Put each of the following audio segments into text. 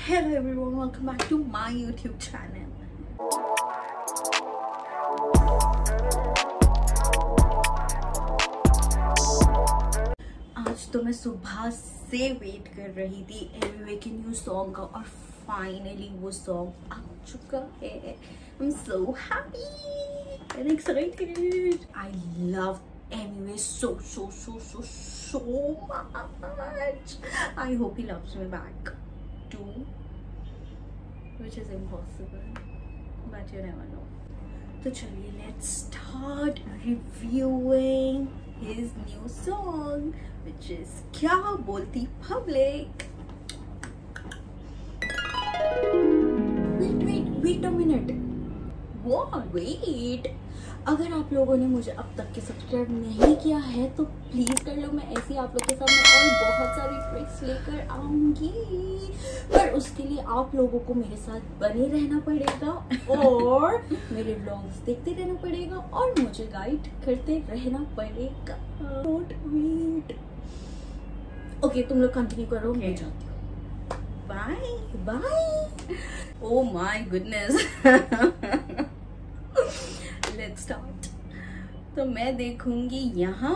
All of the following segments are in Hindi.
Hello everyone, welcome back to my YouTube channel. आज तो मैं सुबह से वेट कर रही थी एमिवे के न्यू सॉन्ग का और फाइनली वो सॉन्ग आ चुका है. I'm so happy and excited. I love Emiwe so much. I hope he loves me back too, which is impossible, but you never know. तो चलिए let's start reviewing his new song, which is क्या बोलती public. Wait a minute. What? Wait. अगर आप लोगों ने मुझे अब तक के सब्सक्राइब नहीं किया है तो प्लीज कर लो. मैं ऐसे आप लोग के सामने और बहुत सारी ट्रिक्स लेकर आऊंगी, पर उसके लिए आप लोगों को मेरे साथ बने रहना पड़ेगा और मेरे व्लॉग्स देखते रहना पड़ेगा और मुझे गाइड करते रहना पड़ेगा. Don't wait. ओके, तुम लोग कंटिन्यू करो. मैं जाती हूँ. Bye bye. Oh my goodness. Let's start. तो मैं देखूंगी यहाँ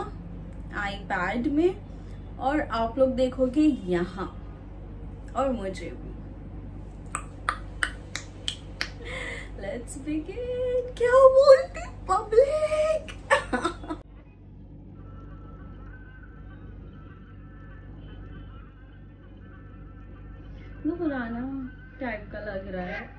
आईपैड में और आप लोग देखोगे यहाँ और मुझे भी. Let's begin. क्या बोलते पब्लिक. वो पुराना टाइप का लग रहा है.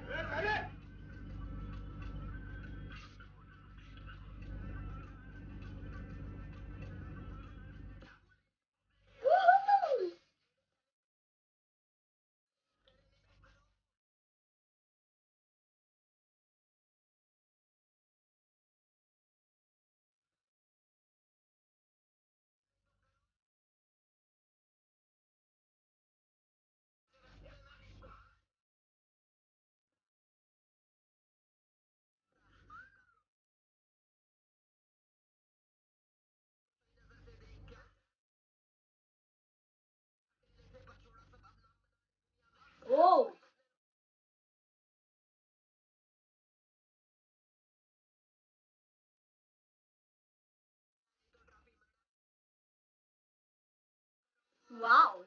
Oh. Wow.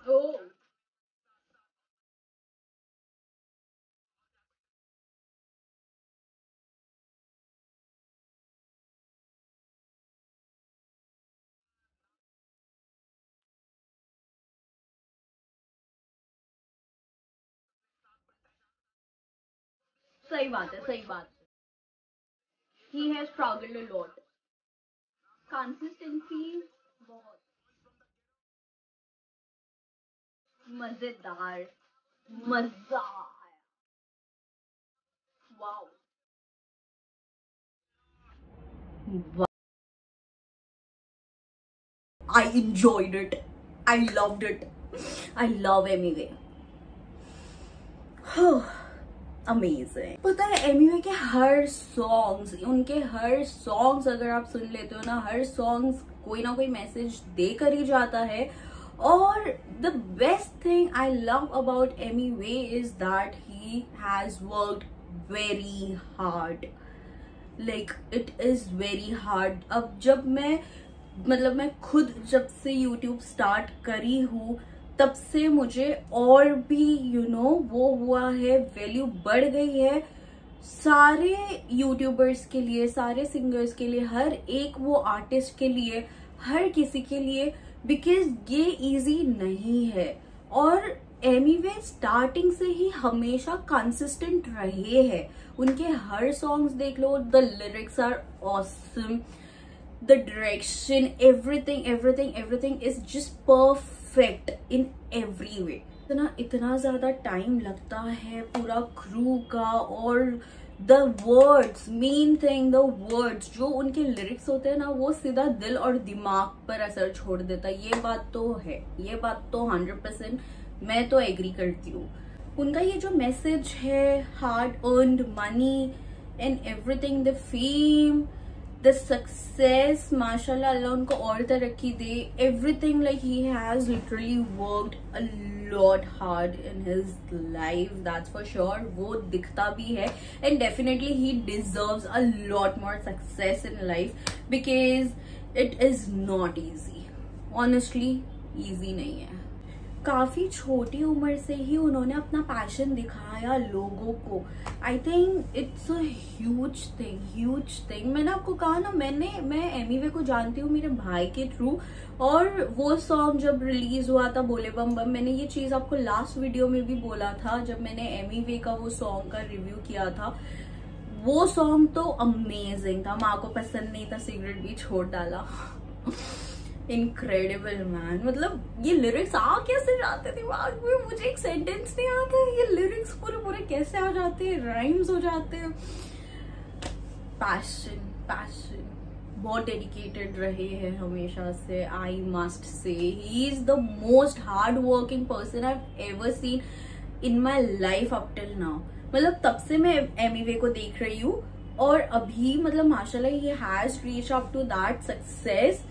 Oh. सही बात है, सही बात. He has struggled a lot. Consistency बहुत मजेदार. मजा आया. Wow. I enjoyed it. I loved it. I love Emiwe. Amazing. पता है एमिवे के हर सॉन्ग्स, उनके हर सॉन्ग्स अगर आप सुन लेते हो ना, हर सॉन्ग्स कोई ना कोई मैसेज देकर ही जाता है. और the best thing I love about Emiway is that he has worked very hard. Like it is very hard. अब जब मैं खुद जब से यूट्यूब स्टार्ट करी हूँ तब से मुझे और भी वो हुआ है, वैल्यू बढ़ गई है सारे यूट्यूबर्स के लिए, सारे सिंगर्स के लिए, हर एक वो आर्टिस्ट के लिए, हर किसी के लिए, बिकॉज ये इजी नहीं है. और एमीवे स्टार्टिंग से ही हमेशा कंसिस्टेंट रहे हैं। उनके हर सॉन्ग्स देख लो, the lyrics are awesome, the direction, everything is just perfect in every way. इतना ज्यादा टाइम लगता है पूरा क्रू का, और the words, main thing the words, जो उनके लिरिक्स होते हैं ना, वो सीधा दिल और दिमाग पर असर छोड़ देता है। ये बात तो है, ये बात तो 100% मैं तो एग्री करती हूँ। उनका ये जो मैसेज है, hard earned money and everything, the fame, the success, माशाल्लाह, अल्लाह उनको और तरक्की दे, everything, like he has literally worked a lot hard in his life, that's for sure. वो दिखता भी है, and definitely he deserves a lot more success in life, because it is not easy, honestly easy नहीं है। काफी छोटी उम्र से ही उन्होंने अपना पैशन दिखाया लोगों को। I think it's a huge thing. मैंने आपको कहा ना, मैं एमीवे को जानती हूँ मेरे भाई के थ्रू, और वो सॉन्ग जब रिलीज हुआ था बोले बम बम, मैंने ये चीज आपको लास्ट वीडियो में भी बोला था जब मैंने एमीवे का वो सॉन्ग का रिव्यू किया था। वो सॉन्ग तो अमेजिंग था, माँ को पसंद नहीं था सिगरेट भी छोड़ डाला। इनक्रेडिबल मैन, मतलब ये लिरिक्स आ कैसे जाते दिमाग में, मुझे एक सेंटेंस नहीं आता, ये लिरिक्स पूरे कैसे आ जाते हैं, राइम्स हो जाते हैं। पैशन बहुत डेडिकेटेड रहे हैं हमेशा से। I must say he is the most hard working person I have ever seen in my life up till now. मतलब तब से मैं एमीवे को देख रही हूँ, और अभी मतलब माशाल्लाह ही has reached up to that success.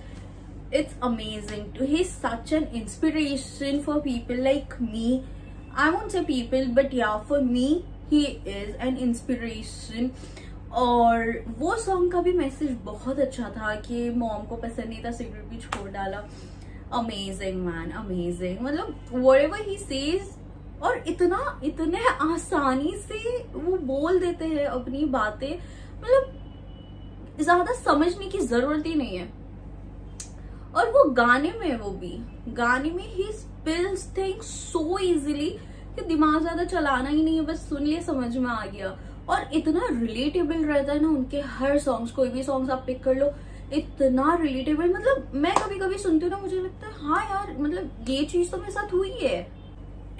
It's amazing. He's such an inspiration for people like me. I won't say people, but yeah, for me, he is an inspiration. और वो सॉन्ग का भी मैसेज बहुत अच्छा था कि मॉम को पसंद नहीं था, सिगरेट भी छोड़ डाला। Amazing man, amazing. मतलब whatever he says, और इतने आसानी से वो बोल देते हैं अपनी बातें, मतलब ज्यादा समझने की जरूरत ही नहीं है। और वो गाने में ही स्पिल्स थिंग्स सो इजीली कि दिमाग ज्यादा चलाना ही नहीं है, बस सुन लिए समझ में आ गया। और इतना रिलेटेबल रहता है ना उनके हर सॉन्ग्स, कोई भी सॉन्ग्स आप पिक कर लो, इतना रिलेटेबल। मतलब मैं कभी कभी सुनती हूँ ना, मुझे लगता है हाँ यार, मतलब ये चीज तो मेरे साथ हुई है।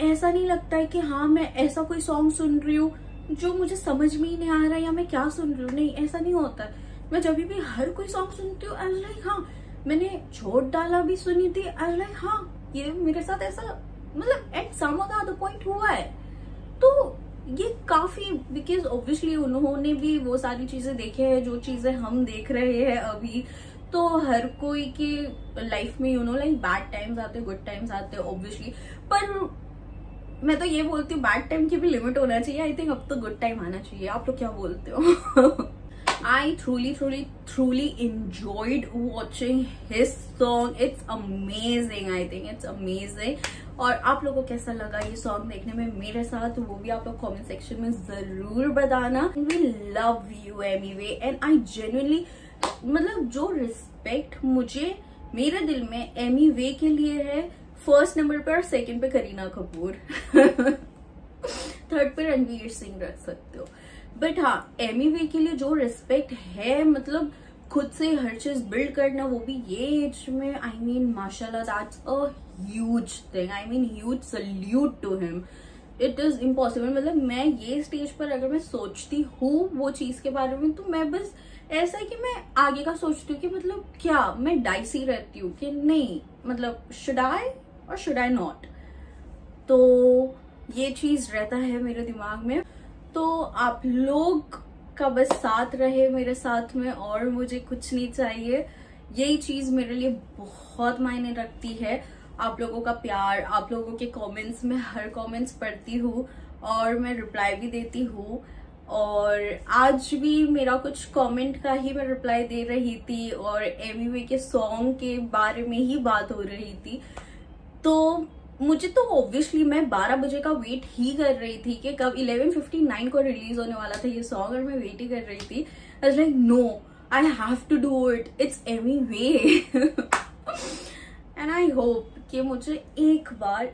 ऐसा नहीं लगता है कि हाँ मैं ऐसा कोई सॉन्ग सुन रही हूँ जो मुझे समझ में ही नहीं आ रहा है, या मैं क्या सुन रही हूँ। नहीं, ऐसा नहीं होता। मैं जब भी हर कोई सॉन्ग सुनती हूँ, आई लाइक हाँ मैंने छोड़ डाला भी सुनी थी, आई लाइक हाँ ये मेरे साथ ऐसा, मतलब एट सम अदर पॉइंट हुआ है। तो ये काफी, बिकॉज ऑब्वियसली उन्होंने भी वो सारी चीजें देखे हैं जो चीजें हम देख रहे हैं अभी। तो हर कोई के लाइफ में लाइक बैड टाइम्स आते हैं, गुड टाइम्स आते हैं ऑब्वियसली, पर मैं तो ये बोलती हूँ बैड टाइम की भी लिमिट होना चाहिए। आई थिंक अब तो गुड टाइम आना चाहिए। आप लोग क्या बोलते हो? I truly enjoyed watching his song. It's amazing. I think it's amazing. और आप लोगों को कैसा लगा ये सॉन्ग देखने में मेरे साथ, वो भी आप लोग कमेंट सेक्शन में जरूर बताना। We love you Emiway, and I genuinely, मतलब जो रिस्पेक्ट मुझे मेरे दिल में एमीवे के लिए है, फर्स्ट नंबर पे और सेकंड पे करीना कपूर, थर्ड पे रणवीर सिंह रख सकते हो। बट हाँ, एमीवे के लिए जो रिस्पेक्ट है, मतलब खुद से हर चीज बिल्ड करना, वो भी ये एज में, आई मीन माशाल्लाह, that's a huge thing. I mean huge salute to him. It is impossible. मतलब मैं ये स्टेज पर अगर मैं सोचती हूँ वो चीज के बारे में, तो मैं बस ऐसा है कि मैं आगे का सोचती हूँ कि मतलब क्या मैं डाइसी रहती हूँ कि नहीं, मतलब शुड आई और शुड आई नॉट। तो ये चीज रहता है मेरे दिमाग में। तो आप लोग का बस साथ रहे मेरे साथ में, और मुझे कुछ नहीं चाहिए। यही चीज मेरे लिए बहुत मायने रखती है। आप लोगों का प्यार, आप लोगों के कमेंट्स, मैं हर कमेंट्स पढ़ती हूँ और मैं रिप्लाई भी देती हूँ। और आज भी मेरा कुछ कमेंट का ही मैं रिप्लाई दे रही थी, और एमीवे के सॉन्ग के बारे में ही बात हो रही थी। तो मुझे तो ऑब्वियसली मैं 12 बजे का वेट ही कर रही थी कि कब 11:59 को रिलीज होने वाला था ये सॉन्ग, और मैं वेट ही कर रही थी। I was like no, I have to do it, it's Emiway. And I hope कि मुझे एक बार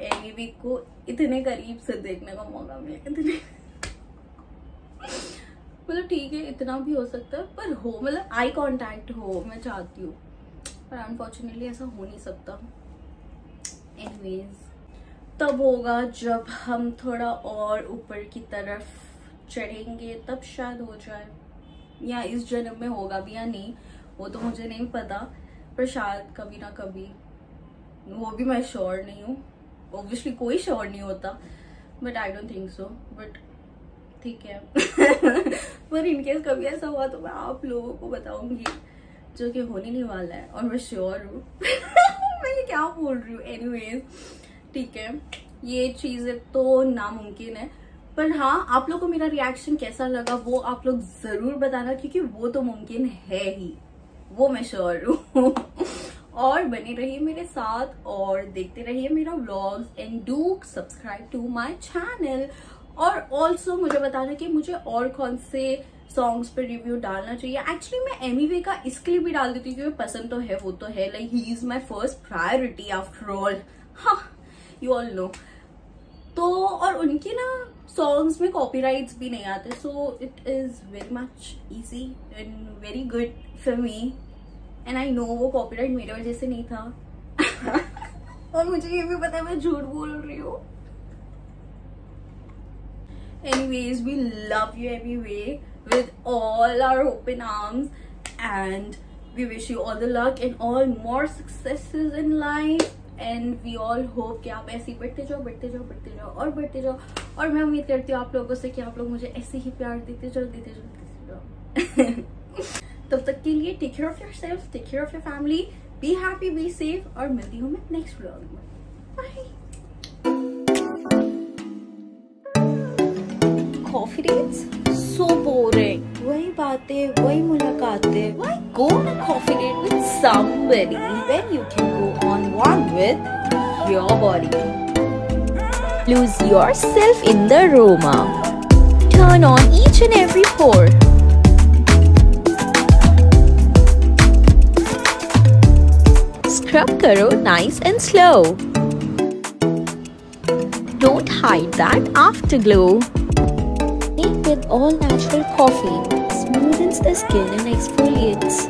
एमी को इतने करीब से देखने का मौका मिले। इतने मतलब ठीक है, इतना भी हो सकता है, पर हो मतलब आई कांटेक्ट हो, मैं चाहती हूँ, पर अनफॉर्चुनेटली ऐसा हो नहीं सकता। एनीवेज, तब होगा जब हम थोड़ा और ऊपर की तरफ चढ़ेंगे, तब शायद हो जाए, या इस जन्म में होगा भी या नहीं वो तो मुझे नहीं पता, पर शायद कभी ना कभी, वो भी मैं श्योर नहीं हूँ। ऑब्वियसली कोई श्योर नहीं होता, but I don't think so, but ठीक है। पर इनकेस कभी ऐसा हुआ तो मैं आप लोगों को बताऊंगी, जो कि होने नहीं वाला है, और मैं श्योर हूँ। मैं क्या बोल रही हूँ। एनीवेज, ठीक है, ये चीजें तो नामुमकिन है, पर हाँ, आप लोग को मेरा रिएक्शन कैसा लगा वो आप लोग जरूर बताना, क्योंकि वो तो मुमकिन है ही, वो मैं श्योर हूँ। और बने रहिए मेरे साथ और देखते रहिए मेरा vlogs, and do subscribe to my channel. और ऑल्सो मुझे बताना कि मुझे और कौन से सॉन्ग्स पे रिव्यू डालना चाहिए। एक्चुअली मैं एमी वे का इसके लिए भी डाल देती हूँ क्योंकि पसंद तो है, वो तो है, like he is my first priority after all. हाँ, यू ऑल नो। तो और उनकी ना सॉन्ग्स में कॉपीराइट्स भी नहीं आते, so it is very much easy and very good for me, and I know वो कॉपीराइट मेरे वजह से नहीं था। और मुझे ये भी पता है मैं झूठ बोल रही हूँ। Anyways, we love you anyway with all our open arms, and we wish you all the luck and all more successes in life, and we all hope कि आप ऐसे ही बढ़ते जाओ और बढ़ते जाओ, और मैं उम्मीद करती हूँ आप लोगों से कि आप लोग मुझे ऐसे ही प्यार देते जाओ। तब तक के लिए take care of yourself, take care of your family, be happy, be safe, और मिलती हूँ मैं नेक्स्ट व्लॉग में। Bye. Coffee dates? So boring. वही बातें, वही मुलाकातें. Why go on a coffee date with somebody when you can go on one with your body? Lose yourself in the aroma. Turn on each and every pore. Scrub karo nice and slow. Don't hide that afterglow. With all natural coffee, smoothens the skin and exfoliates.